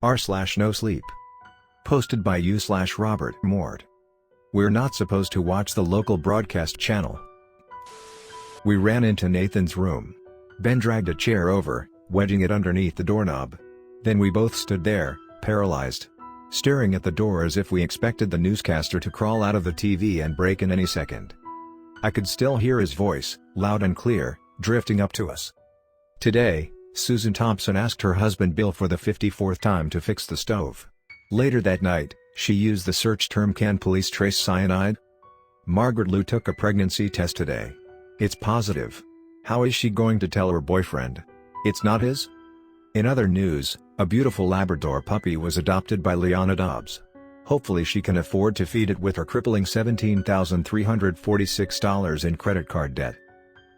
r/nosleep. Posted by u/RobertMort. We're not supposed to watch the local broadcast channel. We ran into Nathan's room. Ben dragged a chair over, wedging it underneath the doorknob. Then we both stood there, paralyzed, staring at the door as if we expected the newscaster to crawl out of the TV and break in any second. I could still hear his voice, loud and clear, drifting up to us. Today, Susan Thompson asked her husband Bill for the 54th time to fix the stove. Later that night, she used the search term "Can police trace cyanide?" Margaret Lou took a pregnancy test today. It's positive. How is she going to tell her boyfriend? It's not his? In other news, a beautiful Labrador puppy was adopted by Liana Dobbs. Hopefully she can afford to feed it with her crippling $17,346 in credit card debt.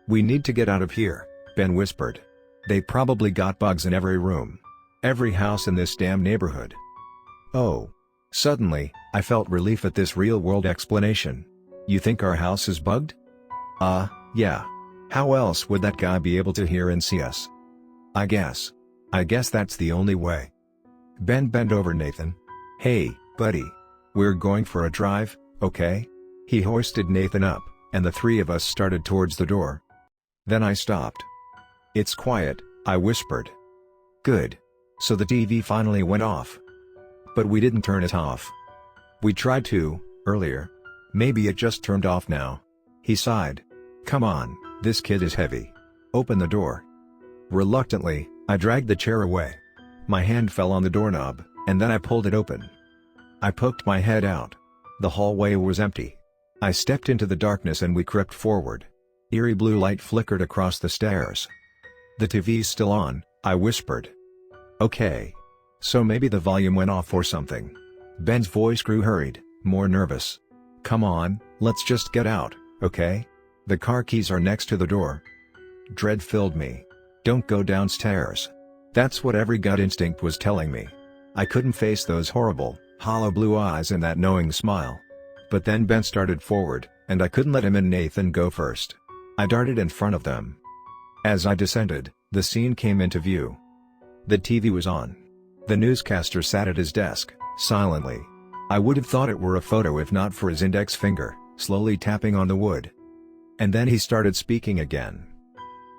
"We need to get out of here," Ben whispered. "They probably got bugs in every room. Every house in this damn neighborhood." Oh. Suddenly, I felt relief at this real-world explanation. "You think our house is bugged?" Yeah. How else would that guy be able to hear and see us? I guess that's the only way." Ben bent over Nathan. "Hey, buddy. We're going for a drive, okay?" He hoisted Nathan up, and the three of us started towards the door. Then I stopped. "It's quiet," I whispered. "Good. So the TV finally went off." "But we didn't turn it off. We tried to, earlier. Maybe it just turned off now." He sighed. "Come on, this kid is heavy. Open the door." Reluctantly, I dragged the chair away. My hand fell on the doorknob, and then I pulled it open. I poked my head out. The hallway was empty. I stepped into the darkness and we crept forward. Eerie blue light flickered across the stairs. "The TV's still on," I whispered. "Okay. So maybe the volume went off or something." Ben's voice grew hurried, more nervous. "Come on, let's just get out, okay? The car keys are next to the door." Dread filled me. Don't go downstairs. That's what every gut instinct was telling me. I couldn't face those horrible, hollow blue eyes and that knowing smile. But then Ben started forward, and I couldn't let him and Nathan go first. I darted in front of them. As I descended, the scene came into view. The TV was on. The newscaster sat at his desk, silently. I would have thought it were a photo if not for his index finger, slowly tapping on the wood. And then he started speaking again.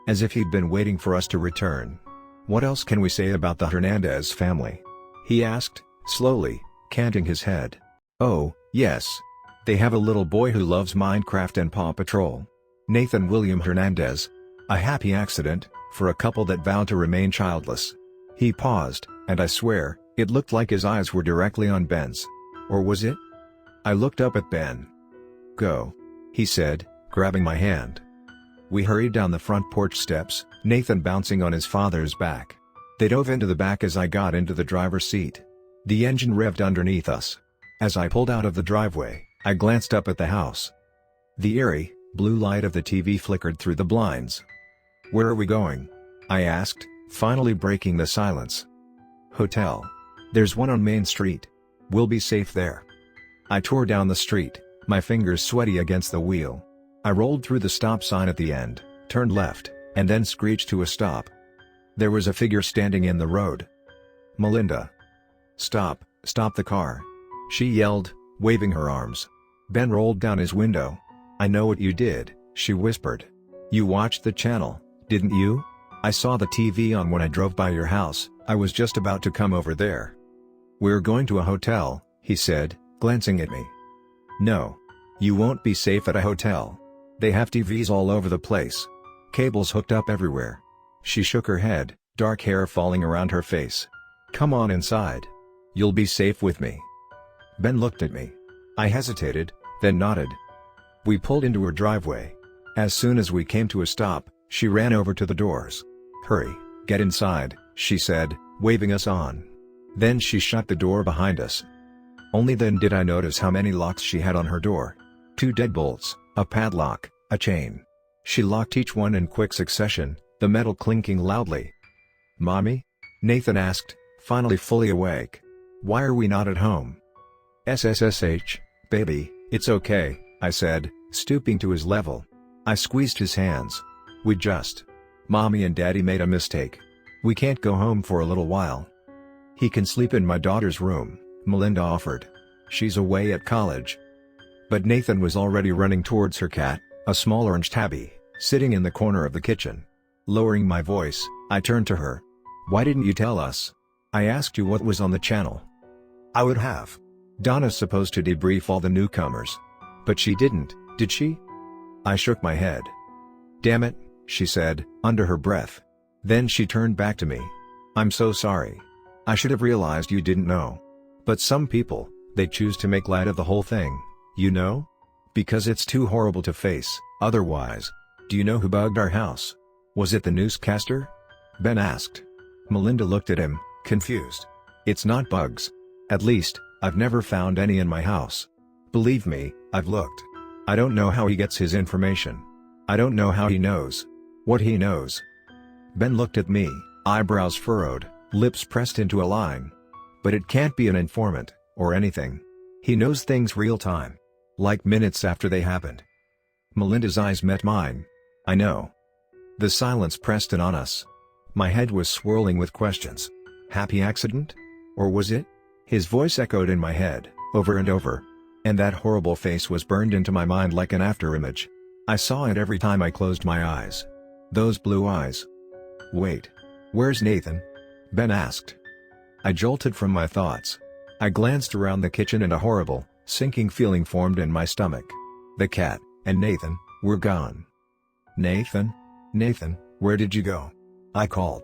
As if he'd been waiting for us to return. "What else can we say about the Hernandez family?" he asked, slowly, canting his head. "Oh, yes. They have a little boy who loves Minecraft and Paw Patrol. Nathan William Hernandez. A happy accident, for a couple that vowed to remain childless." He paused, and I swear, it looked like his eyes were directly on Ben's. Or was it? I looked up at Ben. "Go," he said, grabbing my hand. We hurried down the front porch steps, Nathan bouncing on his father's back. They dove into the back as I got into the driver's seat. The engine revved underneath us. As I pulled out of the driveway, I glanced up at the house. The eerie, blue light of the TV flickered through the blinds. "Where are we going?" I asked, finally breaking the silence. "Hotel. There's one on Main Street. We'll be safe there." I tore down the street, my fingers sweaty against the wheel. I rolled through the stop sign at the end, turned left, and then screeched to a stop. There was a figure standing in the road. "Melinda. Stop the car," she yelled, waving her arms. Ben rolled down his window. "I know what you did," she whispered. "You watched the channel, didn't you?" "I saw the TV on when I drove by your house. I was just about to come over there." "We're going to a hotel," he said, glancing at me. "No. You won't be safe at a hotel. They have TVs all over the place. Cables hooked up everywhere." She shook her head, dark hair falling around her face. "Come on inside. You'll be safe with me." Ben looked at me. I hesitated, then nodded. We pulled into her driveway. As soon as we came to a stop, she ran over to the doors. "Hurry, get inside," she said, waving us on. Then she shut the door behind us. Only then did I notice how many locks she had on her door. 2 deadbolts, a padlock, a chain. She locked each one in quick succession, the metal clinking loudly. "Mommy?" Nathan asked, finally fully awake. "Why are we not at home?" "SSSH, baby, it's okay," I said, stooping to his level. I squeezed his hands. Mommy and Daddy made a mistake. We can't go home for a little while." He can sleep in my daughter's room, Melinda offered. She's away at college. But Nathan was already running towards her cat, a small orange tabby, sitting in the corner of the kitchen. Lowering my voice, I turned to her. "Why didn't you tell us? I asked you what was on the channel." "I would have. Donna's supposed to debrief all the newcomers. But she didn't, did she?" I shook my head. "Damn it," she said, under her breath. Then she turned back to me. "I'm so sorry. I should have realized you didn't know. But some people, they choose to make light of the whole thing, you know? Because it's too horrible to face, otherwise. Do you know who bugged our house? Was it the newscaster?" Ben asked. Melinda looked at him, confused. "It's not bugs. At least, I've never found any in my house. Believe me, I've looked. I don't know how he gets his information. I don't know how he knows what he knows." Ben looked at me, eyebrows furrowed, lips pressed into a line. "But it can't be an informant, or anything. He knows things real time. Like minutes after they happened." Melinda's eyes met mine. "I know." The silence pressed in on us. My head was swirling with questions. Happy accident? Or was it? His voice echoed in my head, over and over. And that horrible face was burned into my mind like an afterimage. I saw it every time I closed my eyes. Those blue eyes. "Wait. Where's Nathan?" Ben asked. I jolted from my thoughts. I glanced around the kitchen and a horrible, sinking feeling formed in my stomach. The cat, and Nathan, were gone. "Nathan? Nathan, where did you go?" I called.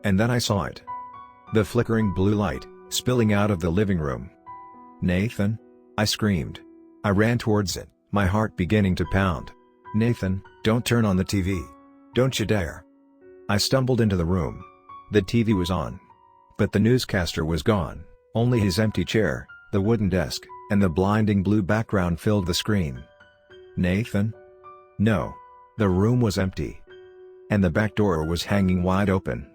And then I saw it. The flickering blue light, spilling out of the living room. "Nathan?" I screamed. I ran towards it, my heart beginning to pound. "Nathan, don't turn on the TV. Don't you dare." I stumbled into the room. The TV was on. But the newscaster was gone, only his empty chair, the wooden desk, and the blinding blue background filled the screen. "Nathan?" No. The room was empty. And the back door was hanging wide open.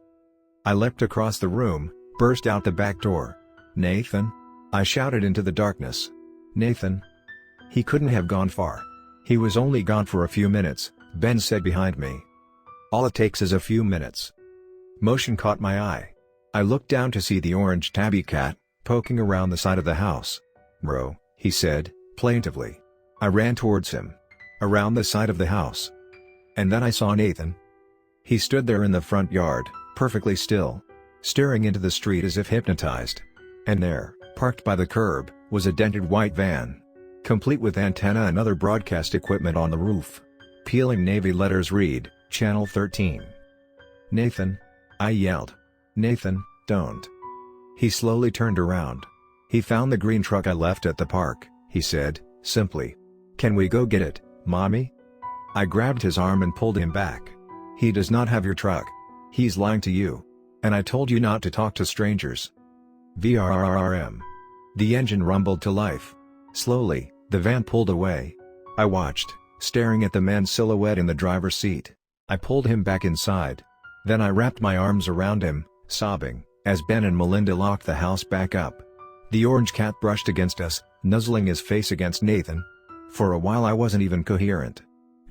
I leapt across the room, burst out the back door. "Nathan?" I shouted into the darkness. "Nathan?" He couldn't have gone far. He was only gone for a few minutes, Ben said behind me. "All it takes is a few minutes." Motion caught my eye. I looked down to see the orange tabby cat, poking around the side of the house. "Bro," he said, plaintively. I ran towards him. Around the side of the house. And then I saw Nathan. He stood there in the front yard, perfectly still, staring into the street as if hypnotized. And there, parked by the curb, was a dented white van. Complete with antenna and other broadcast equipment on the roof. Peeling navy letters read, Channel 13. "Nathan!" I yelled. "Nathan, don't." He slowly turned around. "He found the green truck I left at the park," he said, simply. "Can we go get it, Mommy?" I grabbed his arm and pulled him back. "He does not have your truck. He's lying to you. And I told you not to talk to strangers." VRRRM. The engine rumbled to life. Slowly, the van pulled away. I watched, staring at the man's silhouette in the driver's seat. I pulled him back inside. Then I wrapped my arms around him, sobbing, as Ben and Melinda locked the house back up. The orange cat brushed against us, nuzzling his face against Nathan. For a while I wasn't even coherent.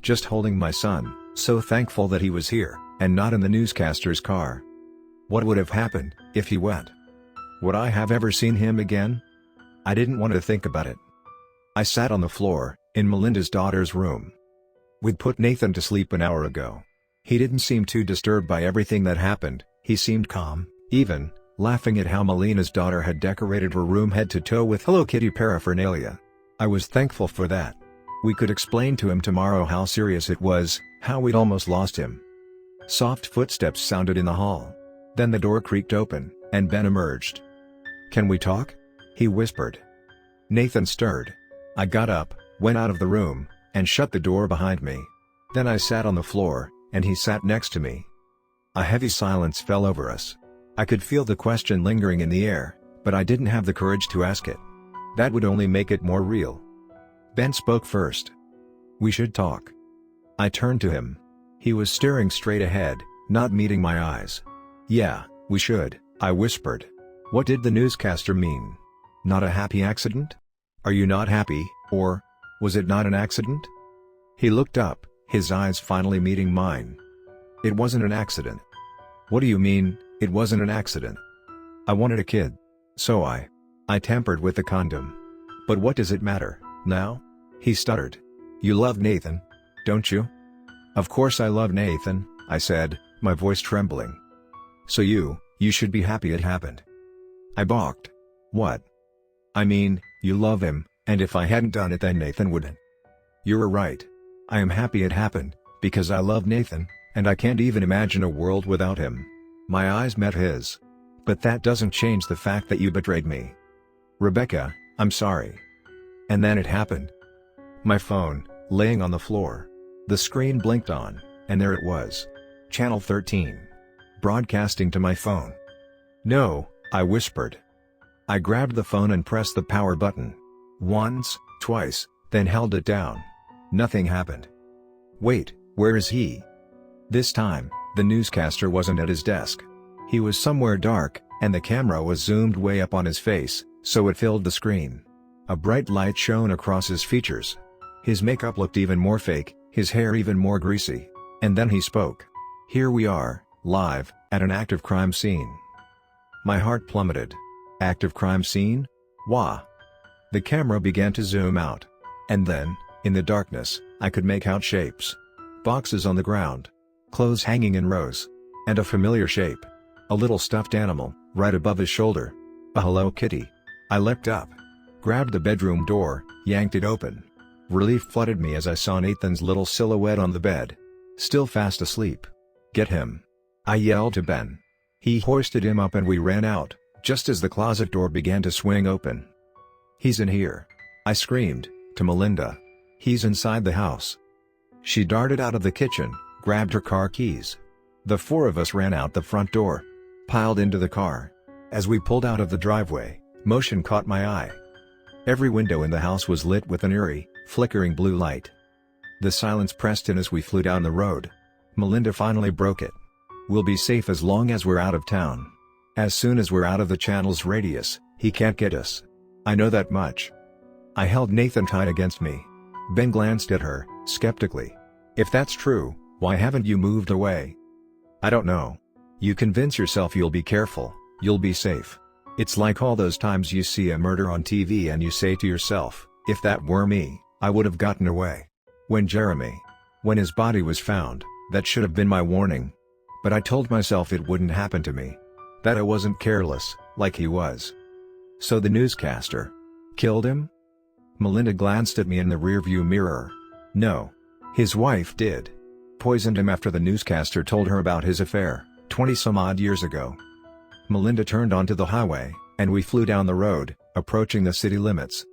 Just holding my son, so thankful that he was here, and not in the newscaster's car. What would have happened, if he went? Would I have ever seen him again? I didn't want to think about it. I sat on the floor, in Melinda's daughter's room. We'd put Nathan to sleep an hour ago. He didn't seem too disturbed by everything that happened, he seemed calm, even, laughing at how Melina's daughter had decorated her room head to toe with Hello Kitty paraphernalia. I was thankful for that. We could explain to him tomorrow how serious it was, how we'd almost lost him. Soft footsteps sounded in the hall. Then the door creaked open, and Ben emerged. "Can we talk?" he whispered. Nathan stirred. I got up, went out of the room, and shut the door behind me. Then I sat on the floor, and he sat next to me. A heavy silence fell over us. I could feel the question lingering in the air, but I didn't have the courage to ask it. That would only make it more real. Ben spoke first. "We should talk." I turned to him. He was staring straight ahead, not meeting my eyes. "Yeah, we should," I whispered. "What did the newscaster mean? Not a happy accident? Are you not happy, or was it not an accident?" He looked up, his eyes finally meeting mine. "It wasn't an accident." "What do you mean, it wasn't an accident?" I wanted a kid. So I tampered with the condom. But what does it matter, now? He stuttered. You love Nathan, don't you? Of course I love Nathan, I said, my voice trembling. So you should be happy it happened. I balked. What? I mean, you love him, and if I hadn't done it then Nathan wouldn't. You're right. I am happy it happened, because I love Nathan, and I can't even imagine a world without him. My eyes met his. But that doesn't change the fact that you betrayed me. Rebecca, I'm sorry. And then it happened. My phone, laying on the floor. The screen blinked on, and there it was. Channel 13. Broadcasting to my phone. No, I whispered. I grabbed the phone and pressed the power button. Once, twice, then held it down. Nothing happened. Wait, where is he? This time, the newscaster wasn't at his desk. He was somewhere dark, and the camera was zoomed way up on his face, so it filled the screen. A bright light shone across his features. His makeup looked even more fake, his hair even more greasy. And then he spoke. Here we are, live, at an active crime scene. My heart plummeted. Active crime scene? Wah! The camera began to zoom out. And then, in the darkness, I could make out shapes. Boxes on the ground. Clothes hanging in rows. And a familiar shape. A little stuffed animal, right above his shoulder. A Hello Kitty. I leapt up. Grabbed the bedroom door, yanked it open. Relief flooded me as I saw Nathan's little silhouette on the bed. Still fast asleep. Get him. I yelled to Ben. He hoisted him up and we ran out, just as the closet door began to swing open. He's in here. I screamed, to Melinda. He's inside the house. She darted out of the kitchen, grabbed her car keys. The four of us ran out the front door. Piled into the car. As we pulled out of the driveway, motion caught my eye. Every window in the house was lit with an eerie, flickering blue light. The silence pressed in as we flew down the road. Melinda finally broke it. We'll be safe as long as we're out of town. As soon as we're out of the channel's radius, he can't get us. I know that much. I held Nathan tight against me. Ben glanced at her, skeptically. If that's true, why haven't you moved away? I don't know. You convince yourself you'll be careful, you'll be safe. It's like all those times you see a murder on TV and you say to yourself, if that were me, I would have gotten away. When his body was found, that should have been my warning. But I told myself it wouldn't happen to me. That I wasn't careless, like he was. So the newscaster killed him? Melinda glanced at me in the rearview mirror. No. His wife did. Poisoned him after the newscaster told her about his affair, 20-some-odd years ago. Melinda turned onto the highway, and we flew down the road, approaching the city limits.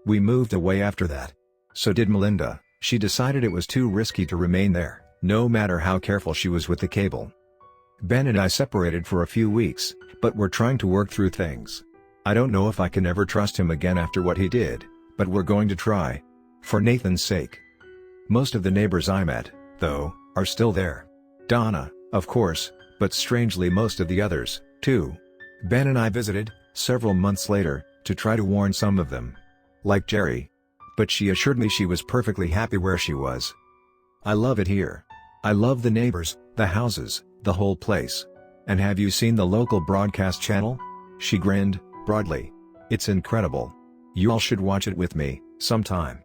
We moved away after that. So did Melinda. She decided it was too risky to remain there, no matter how careful she was with the cable. Ben and I separated for a few weeks, but we're trying to work through things. I don't know if I can ever trust him again after what he did, but we're going to try. For Nathan's sake. Most of the neighbors I met, though, are still there. Donna, of course, but strangely most of the others, too. Ben and I visited, several months later, to try to warn some of them. Like Jerry. But she assured me she was perfectly happy where she was. I love it here. I love the neighbors, the houses, the whole place. And have you seen the local broadcast channel? She grinned, broadly. It's incredible. You all should watch it with me, sometime.